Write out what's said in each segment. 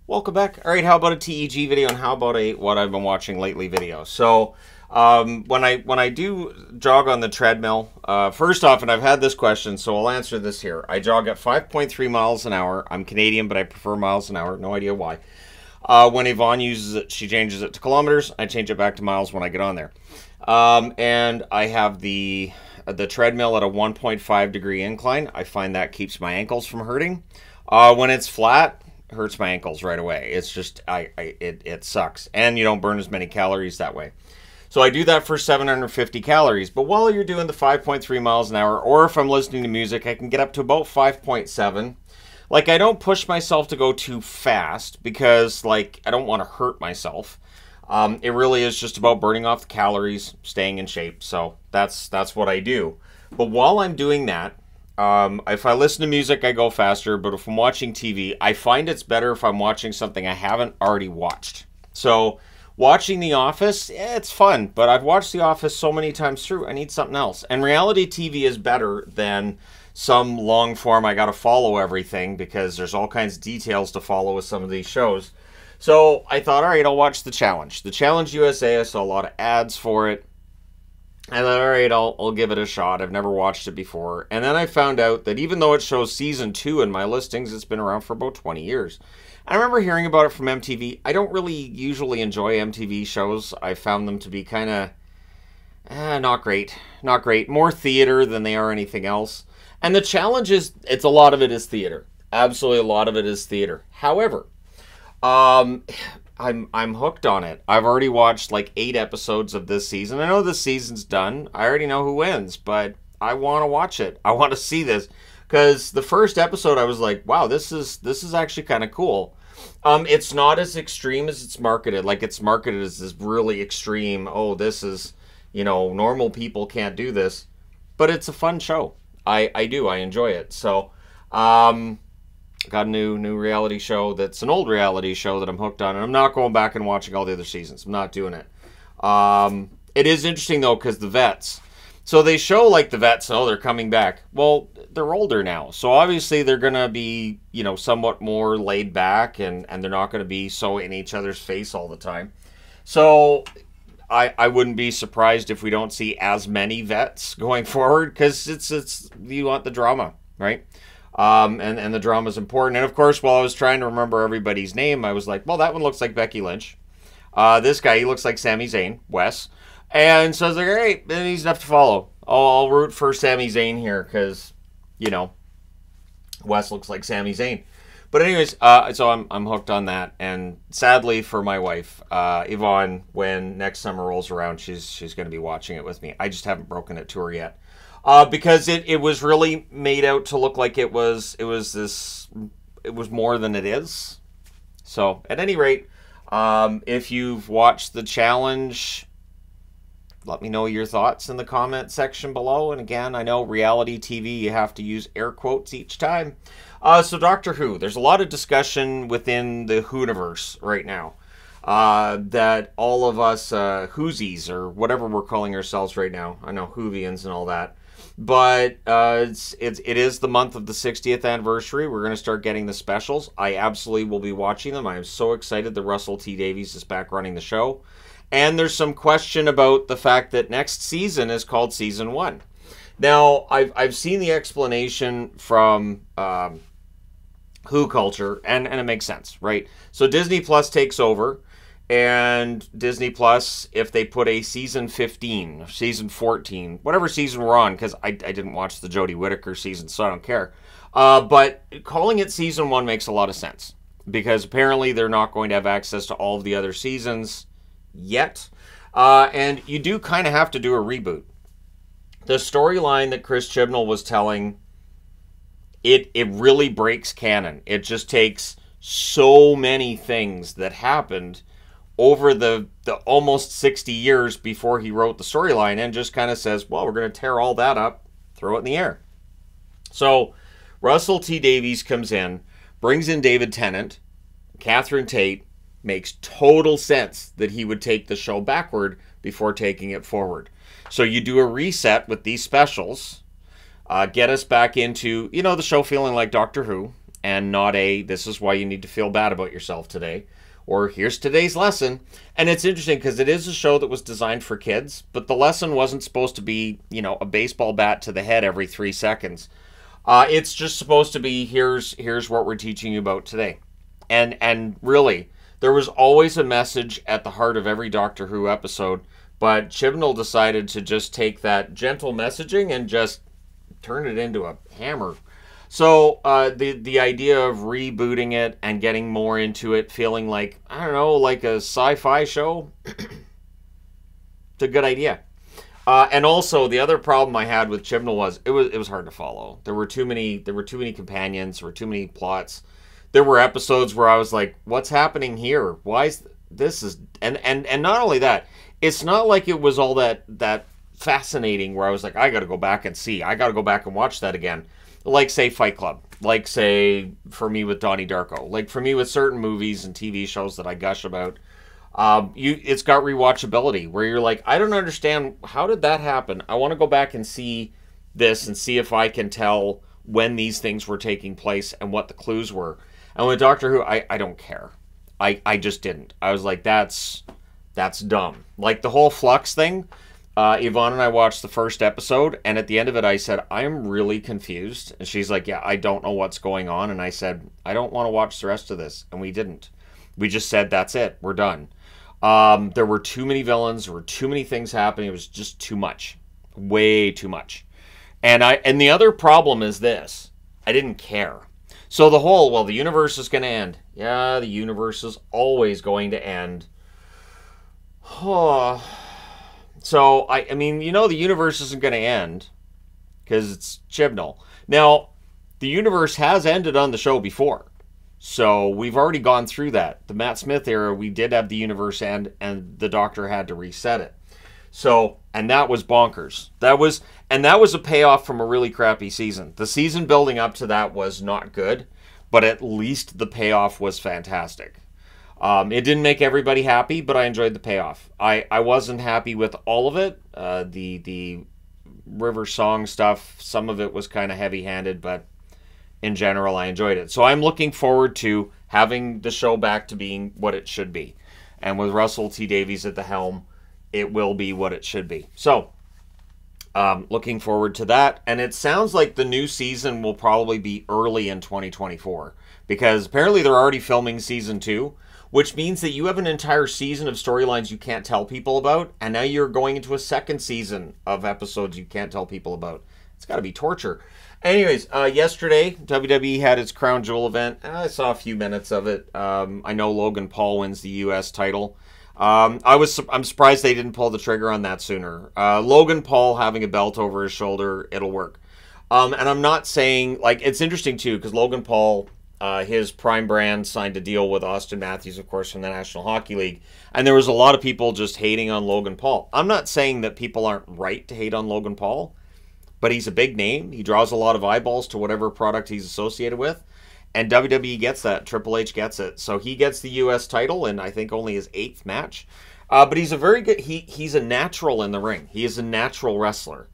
Welcome back. All right, how about a TEG video and how about a what I've been watching lately video? So when I do jog on the treadmill, first off, and I've had this question, so I'll answer this here. I jog at 5.3 miles an hour. I'm Canadian, but I prefer miles an hour. No idea why. When Yvonne uses it, she changes it to kilometers. I change it back to miles when I get on there. And I have the treadmill at a 1.5 degree incline. I find that keeps my ankles from hurting. When it's flat, hurts my ankles right away. It's just it sucks, and you don't burn as many calories that way. So I do that for 750 calories. But while you're doing the 5.3 miles an hour, or if I'm listening to music, I can get up to about 5.7. Like, I don't push myself to go too fast because, like, I don't want to hurt myself. It really is just about burning off the calories, staying in shape. So that's what I do. But while I'm doing that, if I listen to music, I go faster, but if I'm watching TV, I find it's better if I'm watching something I haven't already watched. So watching The Office, it's fun, but I've watched The Office so many times through, I need something else. And reality TV is better than some long form, I gotta follow everything, because there's all kinds of details to follow with some of these shows. So I thought, all right, I'll watch The Challenge. The Challenge USA, I saw a lot of ads for it. I thought, all right, I'll give it a shot. I've never watched it before. And then I found out that even though it shows season 2 in my listings, it's been around for about 20 years. I remember hearing about it from MTV. I don't really usually enjoy MTV shows. I found them to be kind of not great. Not great. More theater than they are anything else. And The Challenge is, a lot of it is theater. Absolutely a lot of it is theater. However, I'm hooked on it. I've already watched like 8 episodes of this season. I know this season's done. I already know who wins, but I want to watch it. I want to see this because the first episode I was like, wow, this is actually kind of cool. It's not as extreme as it's marketed. Like, it's marketed as this really extreme, oh, this is, normal people can't do this. But it's a fun show. I enjoy it. So, got a new reality show that's an old reality show that I'm hooked on, and I'm not going back and watching all the other seasons. I'm not doing it. It is interesting, though, because the vets. So they show, like, the vets, oh, they're coming back. Well, they're older now. So obviously they're going to be, somewhat more laid back, and they're not going to be so in each other's face all the time. So I wouldn't be surprised if we don't see as many vets going forward, because it's you want the drama, right? And the drama is important. And of course, while I was trying to remember everybody's name, I was like, well, that one looks like Becky Lynch. This guy, he looks like Sami Zayn, Wes. And so I was like, all right, then he's enough to follow. I'll root for Sami Zayn here because, Wes looks like Sami Zayn. But anyways, so I'm hooked on that. And sadly for my wife, Yvonne, when next summer rolls around, she's going to be watching it with me. I just haven't broken it to her yet. Because it was really made out to look like it was more than it is. So at any rate, if you've watched The Challenge, let me know your thoughts in the comment section below. And again, I know reality TV, you have to use air quotes each time. So Doctor Who, there's a lot of discussion within the Whoniverse right now. That all of us Whosies, or whatever we're calling ourselves right now, I know Whovians and all that, but it is the month of the 60th anniversary. We're going to start getting the specials. I absolutely will be watching them. I am so excited that Russell T Davies is back running the show. And there's some question about the fact that next season is called Season 1. Now, I've seen the explanation from Who Culture, and it makes sense, right? So Disney Plus takes over. And Disney Plus, if they put a season 15, season 14, whatever season we're on, because I didn't watch the Jodie Whittaker season, so I don't care. But calling it season 1 makes a lot of sense, because apparently they're not going to have access to all of the other seasons yet. And you do kind of have to do a reboot. The storyline that Chris Chibnall was telling, it really breaks canon. It just takes so many things that happened over the almost 60 years before he wrote the storyline, and just kind of says, well, we're going to tear all that up, throw it in the air. So Russell T Davies comes in, brings in David Tennant, Catherine Tate. Makes total sense that he would take the show backward before taking it forward. So you do a reset with these specials, get us back into, the show feeling like Doctor Who. and not a, this is why you need to feel bad about yourself today, or here's today's lesson. And it's interesting because it is a show that was designed for kids, but the lesson wasn't supposed to be, you know, a baseball bat to the head every 3 seconds. It's just supposed to be, here's what we're teaching you about today. And really, there was always a message at the heart of every Doctor Who episode, but Chibnall decided to just take that gentle messaging and just turn it into a hammer. So the idea of rebooting it and getting more into it, feeling like, I don't know, like a sci-fi show, it's a good idea. And also, the other problem I had with Chibnall was it was hard to follow. There were too many companions, there were too many plots. There were episodes where I was like, what's happening here? Why is this is and not only that, it's not like it was all that fascinating where I was like, I got to go back and see. I got to go back and watch that again. Like say Fight Club, like say for me with Donnie Darko, like for me with certain movies and TV shows that I gush about. It's got rewatchability where you're like, I don't understand, how did that happen? I want to go back and see this and see if I can tell when these things were taking place and what the clues were. And with Doctor Who, I don't care. I just didn't. I was like, that's dumb. Like the whole Flux thing, Yvonne and I watched the first episode, and at the end of it I said, I'm really confused. And she's like, yeah, I don't know what's going on. And I said, I don't want to watch the rest of this. And we didn't. We just said, that's it. We're done. There were too many villains. There were too many things happening. It was just too much. Way too much. And the other problem is this. I didn't care. So the whole, well, the universe is going to end. Yeah, the universe is always going to end. Oh. So, I mean, you know the universe isn't going to end because it's Chibnall. Now, the universe has ended on the show before. So we've already gone through that. The Matt Smith era, we did have the universe end, and the Doctor had to reset it. So, and that was bonkers. That was a payoff from a really crappy season. The season building up to that was not good, but at least the payoff was fantastic. It didn't make everybody happy, but I enjoyed the payoff. I wasn't happy with all of it. The River Song stuff, some of it was kind of heavy-handed, but in general, I enjoyed it. So I'm looking forward to having the show back to being what it should be. And with Russell T Davies at the helm, it will be what it should be. So, looking forward to that. And it sounds like the new season will probably be early in 2024. Because apparently they're already filming season 2. Which means that you have an entire season of storylines you can't tell people about. And now you're going into a second season of episodes you can't tell people about. It's got to be torture. Anyways, yesterday, WWE had its Crown Jewel event. I saw a few minutes of it. I know Logan Paul wins the U.S. title. I'm surprised they didn't pull the trigger on that sooner. Logan Paul having a belt over his shoulder, it'll work. And I'm not saying, like, it's interesting, too, because Logan Paul, his Prime brand signed a deal with Austin Matthews, of course, from the National Hockey League. And there was a lot of people just hating on Logan Paul. I'm not saying that people aren't right to hate on Logan Paul. But he's a big name. He draws a lot of eyeballs to whatever product he's associated with. And WWE gets that. Triple H gets it. So he gets the U.S. title in, I think, only his 8th match. But he's a very good... He's a natural in the ring. He is a natural wrestler.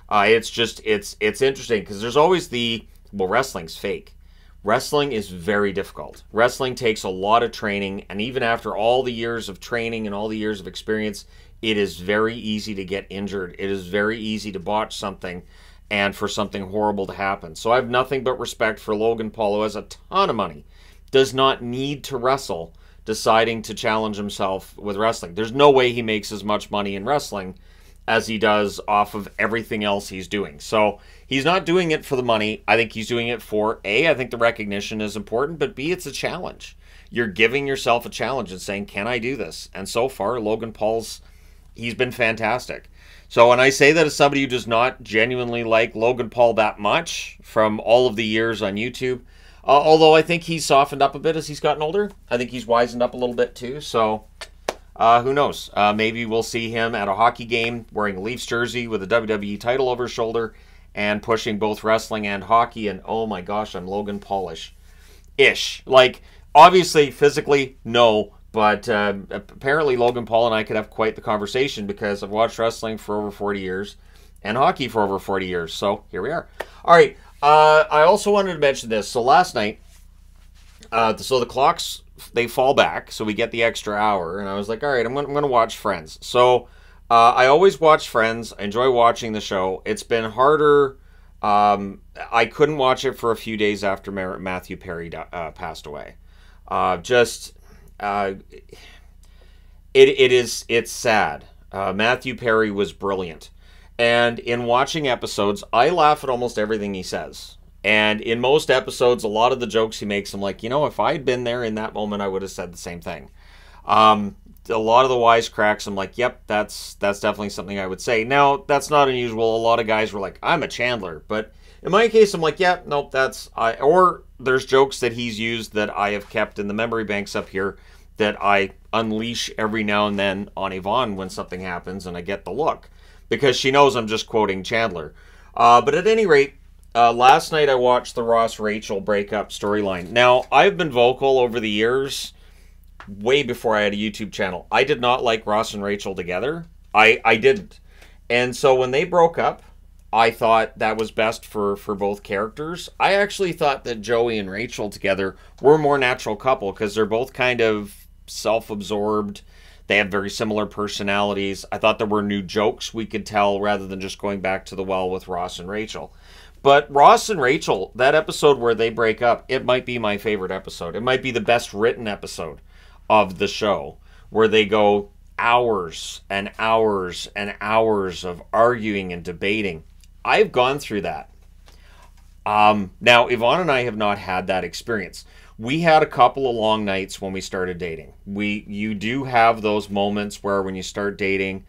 It's interesting because there's always the... Well, wrestling's fake. Wrestling is very difficult. Wrestling takes a lot of training. And even after all the years of training and all the years of experience... It is very easy to get injured. It is very easy to botch something and for something horrible to happen. So I have nothing but respect for Logan Paul, who has a ton of money, does not need to wrestle, deciding to challenge himself with wrestling. There's no way he makes as much money in wrestling as he does off of everything else he's doing. So he's not doing it for the money. I think he's doing it for, A, I think the recognition is important, but B, it's a challenge. You're giving yourself a challenge and saying, can I do this? And so far, Logan Paul's he's been fantastic. So when I say that as somebody who does not genuinely like Logan Paul that much from all of the years on YouTube, although I think he's softened up a bit as he's gotten older. I think he's wisened up a little bit too. So who knows? Maybe we'll see him at a hockey game wearing a Leafs jersey with a WWE title over his shoulder and pushing both wrestling and hockey. And oh my gosh, I'm Logan Paulish. Like, obviously, physically, no. But apparently Logan Paul and I could have quite the conversation because I've watched wrestling for over 40 years and hockey for over 40 years. So here we are. All right. I also wanted to mention this. So last night So the clocks, they fall back, so we get the extra hour, and I was like, all right, I'm gonna watch Friends. So I always watch Friends. I enjoy watching the show. It's been harder. I couldn't watch it for a few days after Matthew Perry passed away. Just it's sad. Matthew Perry was brilliant, and in watching episodes, I laugh at almost everything he says. And in most episodes, a lot of the jokes he makes, I'm like, you know, if I had been there in that moment, I would have said the same thing. A lot of the wisecracks, I'm like, yep, that's definitely something I would say. Now, that's not unusual. A lot of guys were like, I'm a Chandler. But in my case, I'm like, yeah, nope, or there's jokes that he's used that I have kept in the memory banks up here that I unleash every now and then on Yvonne when something happens and I get the look. Because she knows I'm just quoting Chandler. But at any rate, last night I watched the Ross-Rachel breakup storyline. Now, I've been vocal over the years, way before I had a YouTube channel. I did not like Ross and Rachel together. I didn't. And so when they broke up, I thought that was best for both characters. I actually thought that Joey and Rachel together were a more natural couple because they're both kind of self-absorbed. They have very similar personalities. I thought there were new jokes we could tell rather than just going back to the well with Ross and Rachel. But Ross and Rachel, that episode where they break up, it might be my favorite episode. It might be the best written episode of the show, where they go hours and hours and hours of arguing and debating. I've gone through that. Now, Yvonne and I have not had that experience. We had a couple of long nights when we started dating. You do have those moments where when you start dating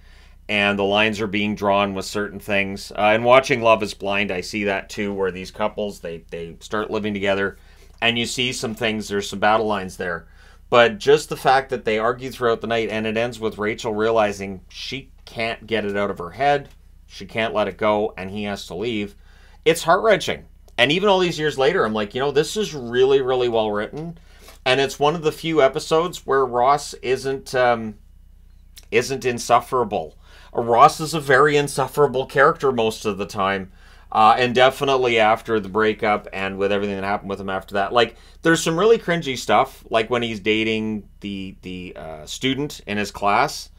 and the lines are being drawn with certain things. And watching Love is Blind, I see that too, where these couples, they start living together and you see some things, there's some battle lines there. But just the fact that they argue throughout the night and it ends with Rachel realizing she can't get it out of her head, she can't let it go, and he has to leave, it's heart-wrenching. And even all these years later, I'm like, you know, this is really, really well written. And it's one of the few episodes where Ross isn't insufferable. Ross is a very insufferable character most of the time. And definitely after the breakup and with everything that happened with him after that. Like, there's some really cringy stuff, like when he's dating the student in his class.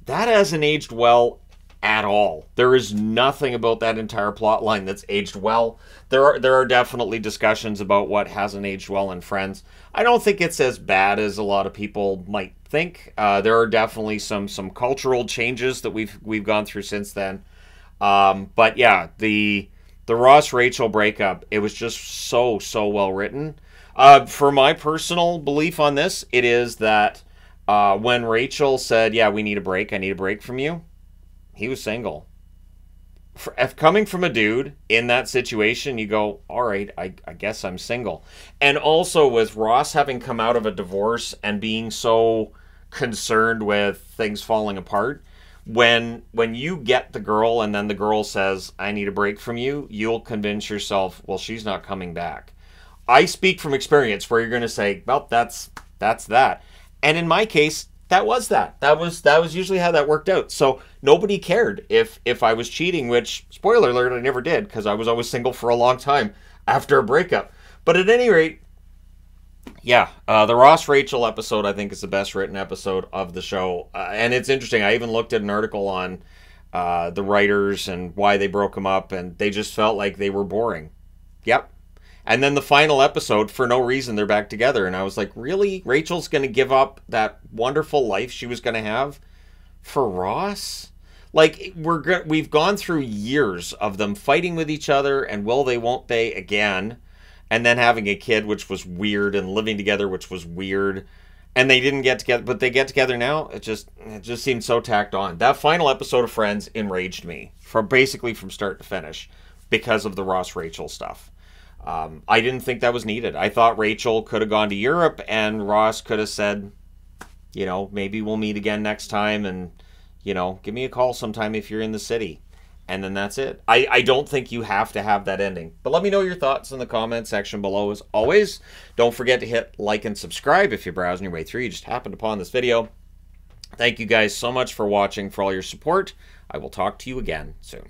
That hasn't aged well at all. There is nothing about that entire plot line that's aged well. There are definitely discussions about what hasn't aged well in Friends. I don't think it's as bad as a lot of people might think. There are definitely some cultural changes that we've gone through since then. But yeah, the Ross-Rachel breakup, it was just so well written. For my personal belief on this, it is that when Rachel said, yeah, we need a break, I need a break from you, he was single. If coming from a dude in that situation, you go, all right, I guess I'm single. And also with Ross having come out of a divorce and being so concerned with things falling apart, when you get the girl and then the girl says, I need a break from you, you'll convince yourself, well, she's not coming back. I speak from experience where you're going to say, well, that's that. And in my case, that was usually how that worked out. So nobody cared if I was cheating, which, spoiler alert, I never did because I was always single for a long time after a breakup. But at any rate, yeah, the Ross-Rachel episode, I think, is the best written episode of the show. And it's interesting. I even looked at an article on the writers and why they broke them up, and they just felt like they were boring. Yep. And then the final episode, for no reason, they're back together. And I was like, really? Rachel's going to give up that wonderful life she was going to have for Ross? Like, we've gone through years of them fighting with each other, and will they, won't they again, and then having a kid, which was weird, and living together, which was weird. And they didn't get together, but they get together now. It just seemed so tacked on. That final episode of Friends enraged me, basically from start to finish, because of the Ross-Rachel stuff. I didn't think that was needed. I thought Rachel could have gone to Europe and Ross could have said, you know, maybe we'll meet again next time and, you know, give me a call sometime if you're in the city. And then that's it. I don't think you have to have that ending. But let me know your thoughts in the comment section below as always. Don't forget to hit like and subscribe if you're browsing your way through. You just happened upon this video. Thank you guys so much for watching, for all your support. I will talk to you again soon.